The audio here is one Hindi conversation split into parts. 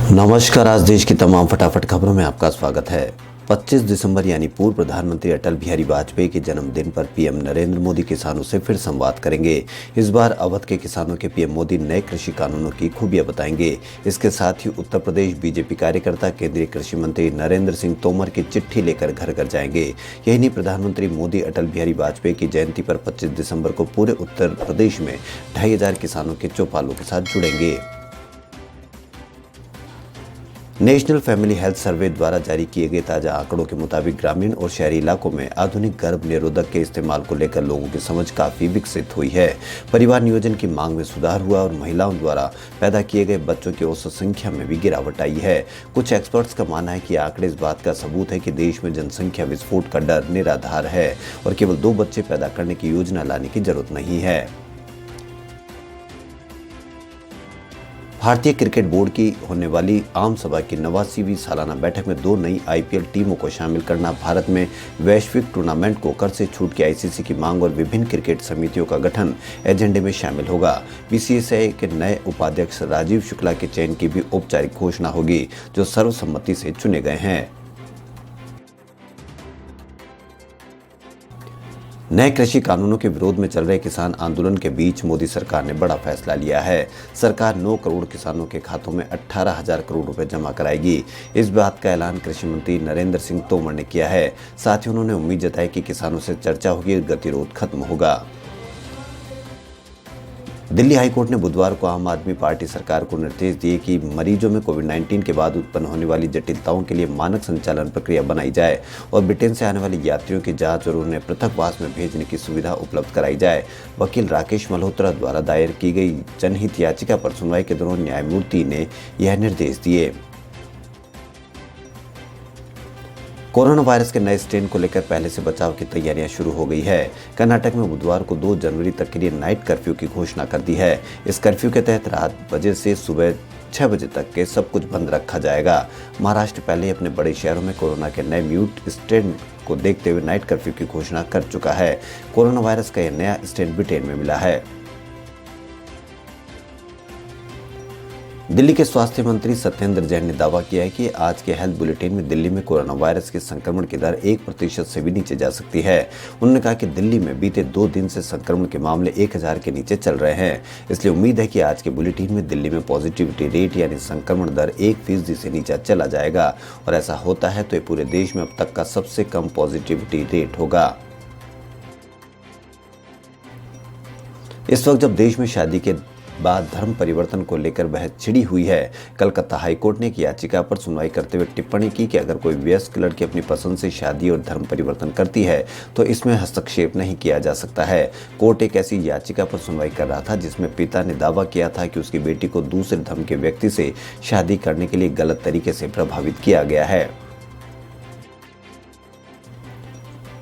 नमस्कार। आज देश की तमाम फटाफट खबरों में आपका स्वागत है। 25 दिसंबर यानी पूर्व प्रधानमंत्री अटल बिहारी वाजपेयी के जन्मदिन पर पीएम नरेंद्र मोदी किसानों से फिर संवाद करेंगे। इस बार अवध के किसानों के पीएम मोदी नए कृषि कानूनों की खूबियां बताएंगे। इसके साथ ही उत्तर प्रदेश बीजेपी कार्यकर्ता केंद्रीय कृषि मंत्री नरेंद्र सिंह तोमर की चिट्ठी लेकर घर घर जाएंगे। यही नहीं, प्रधानमंत्री मोदी अटल बिहारी वाजपेयी की जयंती पर 25 दिसंबर को पूरे उत्तर प्रदेश में 2500 किसानों के चौपालों के साथ जुड़ेंगे। नेशनल फैमिली हेल्थ सर्वे द्वारा जारी किए गए ताजा आंकड़ों के मुताबिक ग्रामीण और शहरी इलाकों में आधुनिक गर्भ निरोधक के इस्तेमाल को लेकर लोगों की समझ काफी विकसित हुई है। परिवार नियोजन की मांग में सुधार हुआ और महिलाओं द्वारा पैदा किए गए बच्चों की औसत संख्या में भी गिरावट आई है। कुछ एक्सपर्ट्स का मानना है कि आंकड़े इस बात का सबूत है कि देश में जनसंख्या विस्फोट का डर निराधार है और केवल 2 बच्चे पैदा करने की योजना लाने की जरूरत नहीं है। भारतीय क्रिकेट बोर्ड की होने वाली आम सभा की 89वीं सालाना बैठक में 2 नई आईपीएल टीमों को शामिल करना, भारत में वैश्विक टूर्नामेंट को कर से छूट की आईसीसी की मांग और विभिन्न क्रिकेट समितियों का गठन एजेंडे में शामिल होगा। बीसीसीआई के नए उपाध्यक्ष राजीव शुक्ला के चयन की भी औपचारिक घोषणा होगी, जो सर्वसम्मति से चुने गए हैं। नए कृषि कानूनों के विरोध में चल रहे किसान आंदोलन के बीच मोदी सरकार ने बड़ा फैसला लिया है। सरकार 9 करोड़ किसानों के खातों में 18,000 करोड़ रुपए जमा कराएगी। इस बात का ऐलान कृषि मंत्री नरेंद्र सिंह तोमर ने किया है। साथ ही उन्होंने उम्मीद जताई कि किसानों से चर्चा होगी और गतिरोध खत्म होगा। दिल्ली हाईकोर्ट ने बुधवार को आम आदमी पार्टी सरकार को निर्देश दिए कि मरीजों में कोविड-19 के बाद उत्पन्न होने वाली जटिलताओं के लिए मानक संचालन प्रक्रिया बनाई जाए और ब्रिटेन से आने वाले यात्रियों की जांच और उन्हें पृथकवास में भेजने की सुविधा उपलब्ध कराई जाए। वकील राकेश मल्होत्रा द्वारा दायर की गई जनहित याचिका पर सुनवाई के दौरान न्यायमूर्ति ने यह निर्देश दिए। कोरोना वायरस के नए स्ट्रेन को लेकर पहले से बचाव की तैयारियां शुरू हो गई है। कर्नाटक में बुधवार को 2 जनवरी तक के लिए नाइट कर्फ्यू की घोषणा कर दी है। इस कर्फ्यू के तहत रात बजे से सुबह 6 बजे तक के सब कुछ बंद रखा जाएगा। महाराष्ट्र पहले ही अपने बड़े शहरों में कोरोना के नए म्यूट स्ट्रेन को देखते हुए नाइट कर्फ्यू की घोषणा कर चुका है। कोरोना वायरस का यह नया स्ट्रेन ब्रिटेन में मिला है। दिल्ली के स्वास्थ्य मंत्री सत्येंद्र जैन ने दावा किया है कि आज के हेल्थ बुलेटिन में दिल्ली में कोरोना वायरस के संक्रमण की दर 1% से भी नीचे जा सकती है। उन्होंने कहा कि दिल्ली में बीते 2 दिन से संक्रमण के मामले 1000 के नीचे चल रहे हैं। इसलिए उम्मीद है कि आज के बुलेटिन में दिल्ली में पॉजिटिविटी रेट यानी संक्रमण दर 1% से नीचे चला जाएगा और ऐसा होता है तो ये पूरे देश में अब तक का सबसे कम पॉजिटिविटी रेट होगा। इस वक्त जब देश में शादी के बाद धर्म परिवर्तन को लेकर बहस छिड़ी हुई है, कलकत्ता हाईकोर्ट ने एक याचिका पर सुनवाई करते हुए टिप्पणी की कि अगर कोई वयस्क लड़की अपनी पसंद से शादी और धर्म परिवर्तन करती है तो इसमें हस्तक्षेप नहीं किया जा सकता है। कोर्ट एक ऐसी याचिका पर सुनवाई कर रहा था जिसमें पिता ने दावा किया था कि उसकी बेटी को दूसरे धर्म के व्यक्ति से शादी करने के लिए गलत तरीके से प्रभावित किया गया है।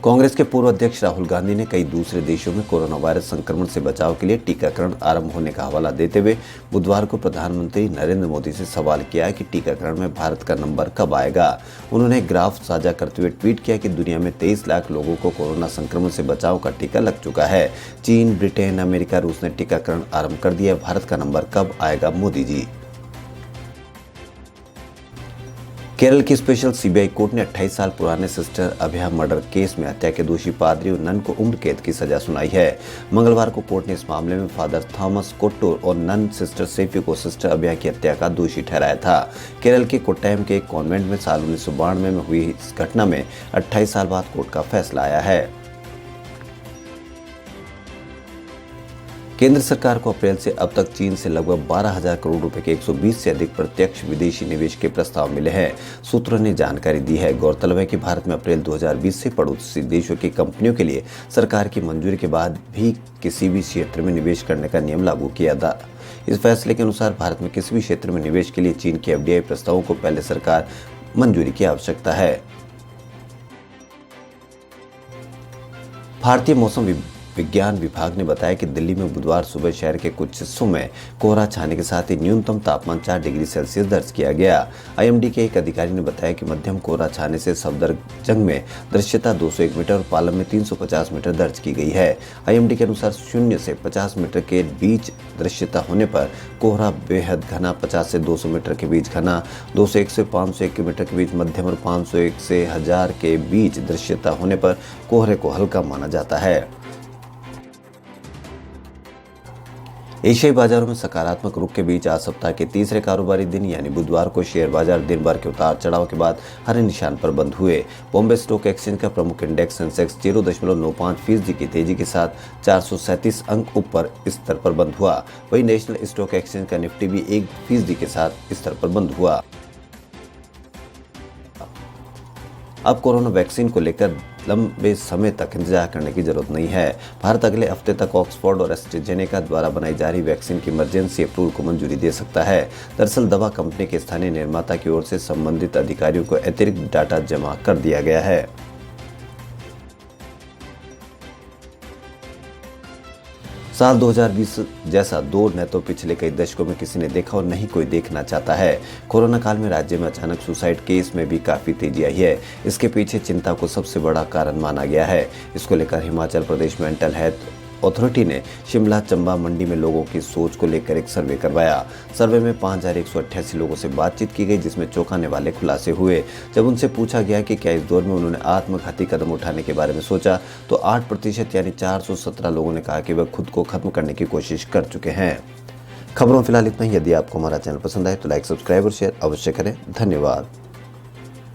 कांग्रेस के पूर्व अध्यक्ष राहुल गांधी ने कई दूसरे देशों में कोरोना वायरस संक्रमण से बचाव के लिए टीकाकरण आरंभ होने का हवाला देते हुए बुधवार को प्रधानमंत्री नरेंद्र मोदी से सवाल किया कि टीकाकरण में भारत का नंबर कब आएगा। उन्होंने एक ग्राफ साझा करते हुए ट्वीट किया कि दुनिया में 23 लाख लोगों को कोरोना संक्रमण से बचाव का टीका लग चुका है। चीन, ब्रिटेन, अमेरिका, रूस ने टीकाकरण आरंभ कर दिया। भारत का नंबर कब आएगा, मोदी जी। केरल की स्पेशल सीबीआई कोर्ट ने 28 साल पुराने सिस्टर अभया मर्डर केस में हत्या के दोषी पादरी और नन को उम्र कैद की सजा सुनाई है। मंगलवार को कोर्ट ने इस मामले में फादर थॉमस कोट्टूर और नन सिस्टर सेफी को सिस्टर अभया की हत्या का दोषी ठहराया था। केरल के कोट्टायम के एक कॉन्वेंट में साल 1992 में हुई इस घटना में 28 साल बाद कोर्ट का फैसला आया है। केंद्र सरकार को अप्रैल से अब तक चीन से लगभग 12,000 करोड़ रुपए के 120 से अधिक प्रत्यक्ष विदेशी निवेश के प्रस्ताव मिले हैं, सूत्रों ने जानकारी दी है। गौरतलब है कि भारत में अप्रैल 2020 से पड़ोसी देशों की कंपनियों के लिए सरकार की मंजूरी के बाद भी किसी भी क्षेत्र में निवेश करने का नियम लागू किया था। इस फैसले के अनुसार भारत में किसी भी क्षेत्र में निवेश के लिए चीन के एफडीआई प्रस्तावों को पहले सरकार मंजूरी की आवश्यकता है। भारतीय मौसम विज्ञान विभाग ने बताया कि दिल्ली में बुधवार सुबह शहर के कुछ हिस्सों में कोहरा छाने के साथ ही न्यूनतम तापमान 4 डिग्री सेल्सियस दर्ज किया गया। आईएमडी के एक अधिकारी ने बताया कि मध्यम कोहरा छाने से सफदरजंग में दृश्यता 201 मीटर और पालम में 350 मीटर दर्ज की गई है। आईएमडी के अनुसार 0 से 50 मीटर के बीच दृश्यता होने पर कोहरा बेहद घना, 50 से 200 मीटर के बीच घना, 201 से 501 मीटर के बीच मध्यम और 501 से 1000 के बीच दृश्यता होने पर कोहरे को हल्का माना जाता है। एशियाई बाजारों में सकारात्मक रुख के बीच आज सप्ताह के तीसरे कारोबारी दिन यानी बुधवार को शेयर बाजार दिन भर के उतार चढ़ाव के बाद हरे निशान पर बंद हुए। बॉम्बे स्टॉक एक्सचेंज का प्रमुख इंडेक्स सेंसेक्स 0.95% की तेजी के साथ 437 अंक ऊपर स्तर पर बंद हुआ। वहीं नेशनल स्टॉक एक्सचेंज का निफ्टी भी 1% के साथ स्तर पर बंद हुआ। अब कोरोना वैक्सीन को लेकर लंबे समय तक इंतजार करने की जरूरत नहीं है। भारत अगले हफ्ते तक ऑक्सफोर्ड और एस्ट्राजेनेका द्वारा बनाई जा रही वैक्सीन की इमरजेंसी अप्रूवल को मंजूरी दे सकता है। दरअसल दवा कंपनी के स्थानीय निर्माता की ओर से संबंधित अधिकारियों को अतिरिक्त डाटा जमा कर दिया गया है। साल 2020 जैसा दौर न तो पिछले कई दशकों में किसी ने देखा और नहीं कोई देखना चाहता है। कोरोना काल में राज्य में अचानक सुसाइड केस में भी काफी तेजी आई है। इसके पीछे चिंता को सबसे बड़ा कारण माना गया है। इसको लेकर Himachal Pradesh mental health authority ने शिमला, चंबा, मंडी में लोगों की सोच को लेकर एक सर्वे करवाया। सर्वे में 5188 लोगों से बातचीत की गई, जिसमें चौंकाने वाले खुलासे हुए। जब उनसे पूछा गया कि क्या इस दौर में उन्होंने आत्मघाती कदम उठाने के बारे में सोचा, तो 8% यानी 417 लोगों ने कहा कि वह खुद को खत्म करने की कोशिश कर चुके हैं। खबरों फिलहाल इतना ही। यदि आपको हमारा चैनल पसंद आए तो लाइक, सब्सक्राइब और शेयर अवश्य करें। धन्यवाद।